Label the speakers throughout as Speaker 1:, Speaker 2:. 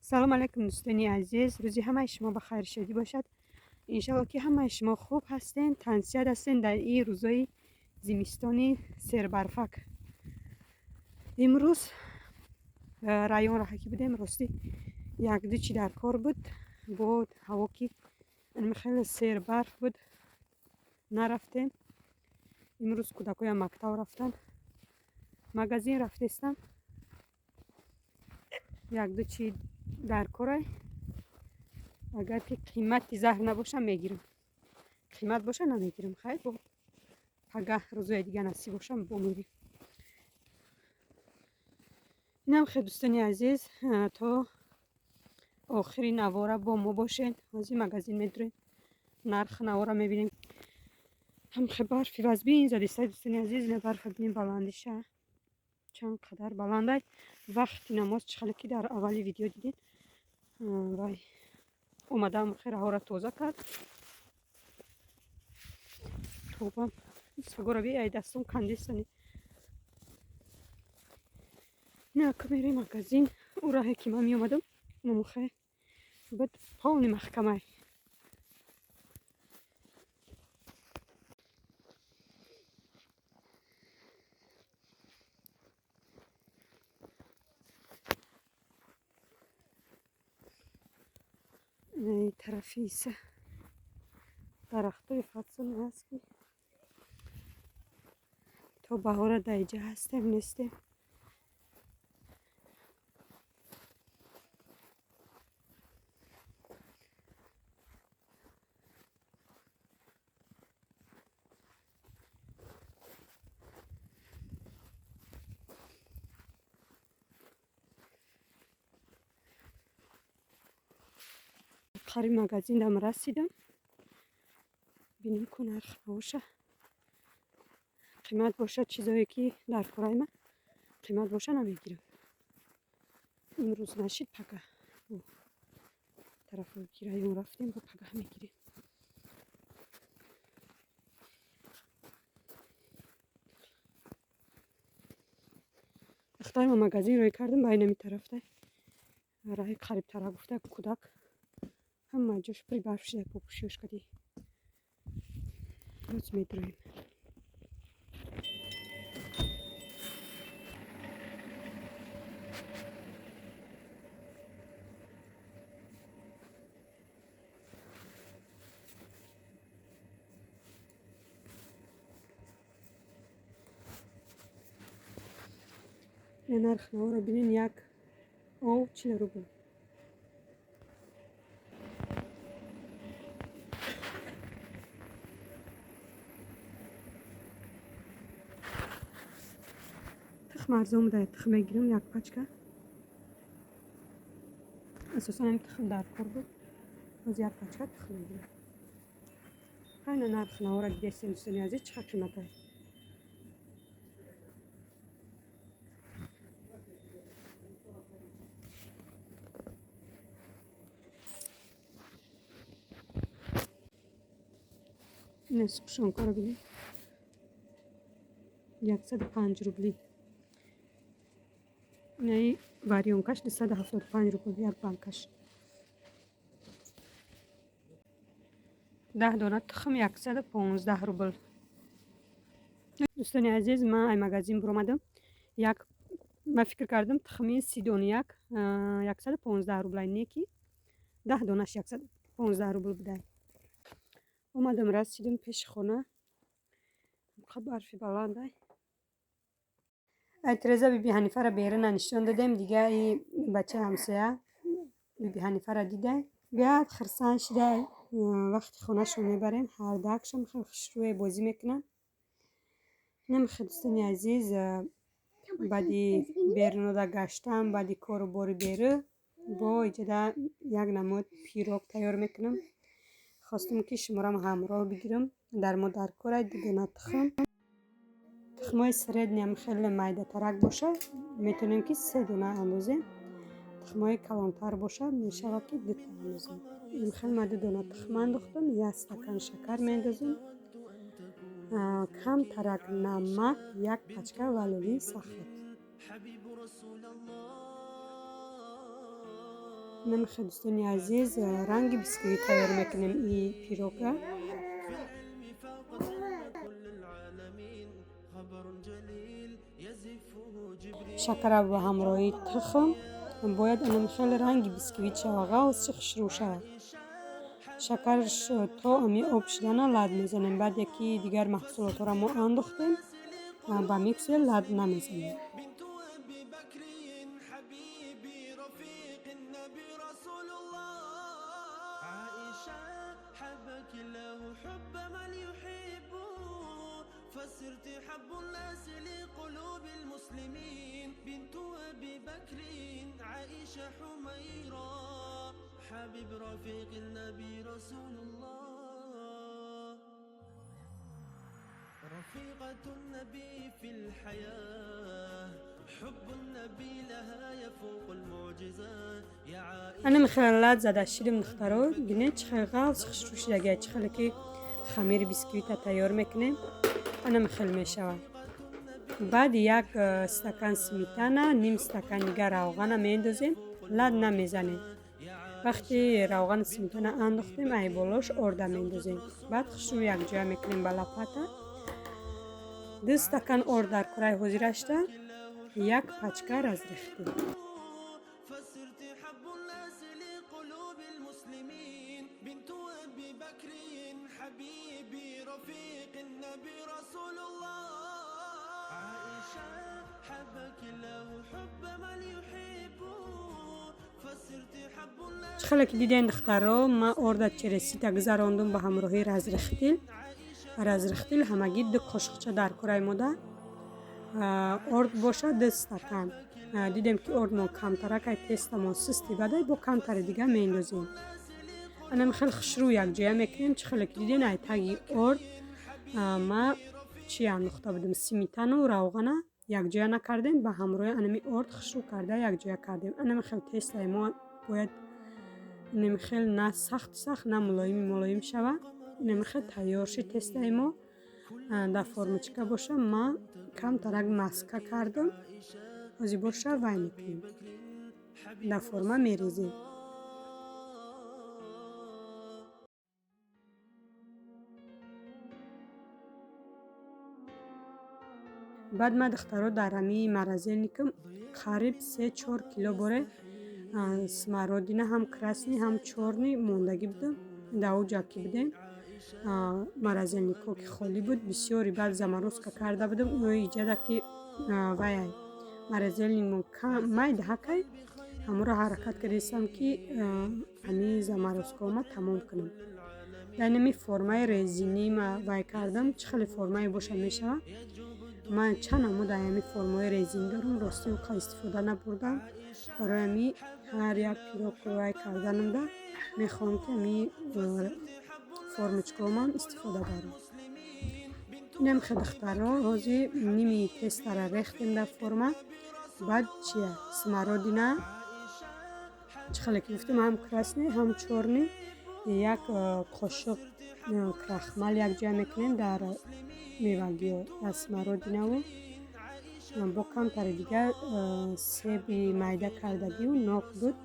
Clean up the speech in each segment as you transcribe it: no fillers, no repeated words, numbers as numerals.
Speaker 1: سلام علیکم دوستانی عزیز، روزی همه شما بخیر شدی باشد. انشالله که همه شما خوب هستین، تنسیت هستین در این روزای زمستانی سربرفک. امروز رایون را که بودیم راستی یک دو چی در کار بود هوا که خیلی سربرف بود نرفتیم. امروز کودکای مکتب رفتن، مغازین رفتستم، یک دو چی در کاره. اگر که قیمت زهر نباشه میگیرم، قیمت باشه نمیگیرم. خیر با پگه روزای دیگه نصیب باشم میریم. اینم خیلی دوستانی عزیز تا آخری نواره با ما باشین. از این مغازین میدونین نرخ نواره میبینیم. هم خیلی برفی وزبی این زدیسته دوستانی عزیز. این برف بینیم بلندشه چند قدر بلنده. وقتی نماز چخلکی در اولی ویدیو دیدین وای اومدم خیلی هوا را تازه کرد. توبم سگورا بی ای دستم کندیستنی نه کمیری مغازین او راه که من می اومدم نموخه بعد پاونی محکمه این طرفی ایسه درختای فتسون هست که تا بهار دیجه هستیم نیستیم. آخری مغازین هم رسیدم. بینیم که نرخ باشه قیمت باشه چیزایی که در کارای من قیمت باشه نمیگیرم. امروز نشید پگه طرف گیرایون رفتیم با پگه میگیریم. اختار ما مغازین روی کردم با اینمی طرف ده راه قریب تره گفته کودک همه جاش پری برف شده پوپوشیوش کدی روز میدرویم. این نرخ نوا رو بینین یک او 40 روبل. تخم ارزان ده تخم میگیرم یک پچکه اساسا این تخم در کار بود از یک پچکه تخم میگیرم. خیلی نرخ نوا رو دیدین دوستانی عزیز چقدر قیمته. این سکشونکا رو ببین 105 روبلی. این واریونکاش 275 روبل یک بانکش. 10 دانه تخم 115 روبل. دوستان عزیز من این مغازین برآمدم. من فکر کردم تخمی 30 دانه 115 روبل نیکی 10 دانش 115 روبل بوده. اومدم رسیدم پیش خونه. برفی بلنده. ترزا بیبی حنیفه را بیرون نشان دادم دیگه. این بچه همسایه بیبی حنیفه را دیده بیاد خرسان شده. وقتی خونه شو میبریم هر دکشم خیلی خوشروی بازی میکنن. نمیخواد دوستانی عزیز بعدی بیرون را گشتم بعدی کارو باری بیره با ایجاده یک نمود پیروک تیار میکنم. خواستم که شما را همراه بگیرم در مادر کار دیگه تخمای سرید نیم خیلی مایده ترک باشه میتونیم که 3 دونه اندازیم. تخمای کلانتر باشه میشه که 2 تا اندازیم. این خیلی مایده دونه تخم انداختم. 1 استکان شکر میندازیم. کم ترک نمک 1 پچکه ولوی سخت. نمیخواد دوستانی عزیز رنگ بیسکویت تیار میکنیم این پیروگا. شکر با همراهی تخم باید خیلی رنگ بیسکویت شود و سرخ رو شود. شکرش تا امی آب شدن لد میزنیم. بعد یکی دیگر محصولات را ما انداختیم با میکسر لد نمیزنیم. فصرت حب الناس لقلوب المسلمين بنت أبي بكر عائشة حميرة حبيب رفيق النبي رسول الله رفيقة النبي في الحياة حب النبي لها يفوق المعجزات يا عائشة. أنا مخلات زاد الشيء مختارو بنيت خلقة وسخشوش دقيقة خلقي خمیر بیسکویت تیار میکنیم. انا مخل میشود. بعد 1 استکان سمیتانه نیم استکان دیگر روغن میندازیم. لد نمیزنیم. وقتی روغن سمیتانه انداختیم ای بالاش ارده میندازیم. بعد خشو یک جا میکنیم با لپاته. 2 استکان ارد در کره حاضر شده. 1 پچکه از ریختیم. خیلی که دیدین دخترها ما ارد چرسی تا گذراندم به همراهی رازرختیل همگی 2 قاشقچه در کره ماده ارد باشه 2 استکان. دیدیم که ارد ما کمتره که تست ما سستی بده با کمتر دیگه میندازیم. انا خیلی خشرو یک جای میکنیم. خیلی که دیدین ای تاگی ارد ما چی انداخته بودم سمیتانه و روغن یک جای نکردیم به همراه انمی ارد خشرو کرده یک جای کردیم. انمی خیلی تست ما باید انمی خیلی نه سخت نه ملایم شود. انمی خیلی تیار شد تست ما در فرمچکه باشه. ما کم ترک مسکه کردم ازی باشه وای میکنیم در فرمه میریزیم. بعد ما دخترها در همی مرزه نیکم قریب 3-4 کیلو باره سمارودینه هم کراسنی هم چورنی موندگی بودم. داو جاکی بودیم. مرزه نیکو که خالی بود بسیاری بعد زمروز که کرده بودم. اوی ایجاده که وای مرزه نیمو مای ده که همو را حرکت کردیستم که همی زمروز که ما تمام کنم. یعنی می فرمای ریزینی ما وای کردم. چخلی فرمای باشه میشه. من چند عمود همی فرمای ریزین دارم. راستی اوقا استفاده نبردم. برای همی هر یک پیروک وای کردنم ده میخوام که همی فرمچکو من استفاده دارم. اینم خدخترها روزی نیمی تست را ریختیم در فرمه. بعد چیه سمارودینه چخلی که گفتم هم کراسنی هم چورنی 1 قاشق крахмал якҷоя мекунем дар мевагиҳо аз смородинаву бо камтари дигар себи майда кардагию нок буд,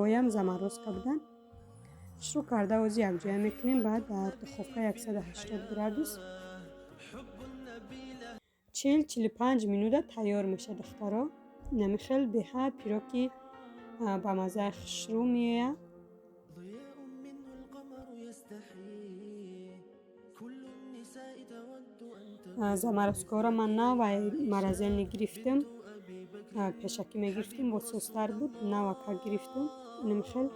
Speaker 1: оям заморозка буданд. Хушрӯ карда ози якҷоя мекунем. Баъд дар духовка 180 градус 40-45 минута тайёр меша духтаро. Намихел беҳад пироки ба маззаи хушрӯ меояд. заморозкаҳоро ман навай морозилни гирифтам, пешакӣ мегирифтем бо сустар буд, навака гирифтам. Намихел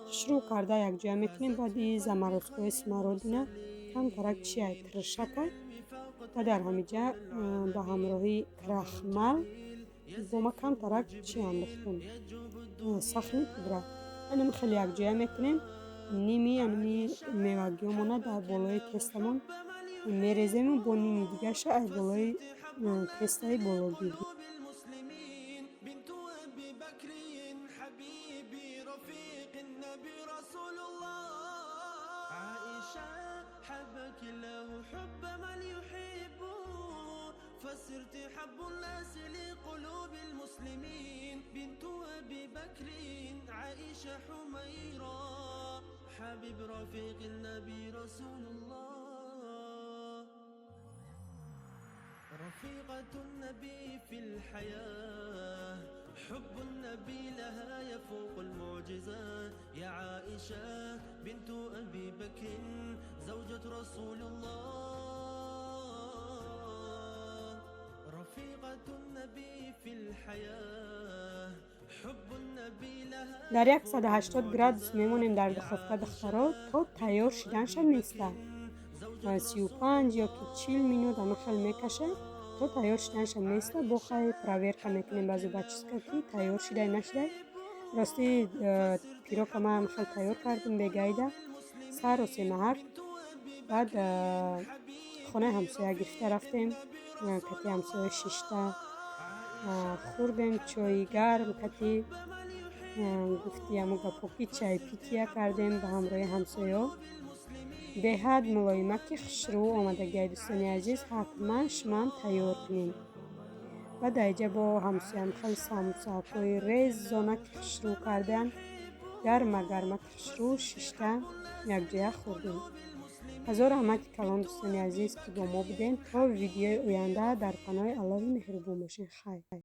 Speaker 1: хушрӯ карда якҷоя мекунем. Баъди заморозкаҳои смородина камтарак чиай тиршакай ва дар ҳамиҷа ба ҳамроҳи крахмал бо ма камтарак чи андохтам сахни пудра. Намихел якҷоя мекунем. ними анми мевагиҳомона дар болои тестамон мерезему бо ними дигаша ай болои тестаи бологӣ.
Speaker 2: فصرت حب الناس لقلوب المسلمين بنت أبي بكر عائشة حميرة حبيب رفيق النبي رسول الله رفيقة النبي في الحياة حب النبي لها يفوق المعجزات يا عائشة بنت أبي بكر زوجة رسول الله رفيقة النبي في الحياة حب النبي لها
Speaker 1: дар 180 градус мемонем дар духовка духтаро то тайёр шиданша места. 35 ё ки 40 минут амахел мекашад то тайёр шиданша места. бохай проверка мекунем баъзе бачиска ки тайёр шидай нашидай. рости пирока ма амахел тайёр кардам бегайда сар осемаҳар. баъд хонаи ҳамсоя гирифта рафтем. кати ҳамсоя шишта хӯрдем, чойи гарм кати гуфти аму гапоки чайпития кардем ба ҳамроҳи ҳамсояҳо. беҳад мулоимаки хушрӯ омадагиҳои дӯстони азиз ҳатман шумоам тайёр кунем. ва дар инҷа бо ҳамсоям хел самусаҳои резонаки хушрӯ кардаанд. гарма гармаки хушрӯ шишта якҷоя хӯрдем. ҳазор раҳмати калон дӯстони азиз ки бо мо будем. то видеои оянда дар паноҳи Аллоҳи меҳрубон бошед. хайр.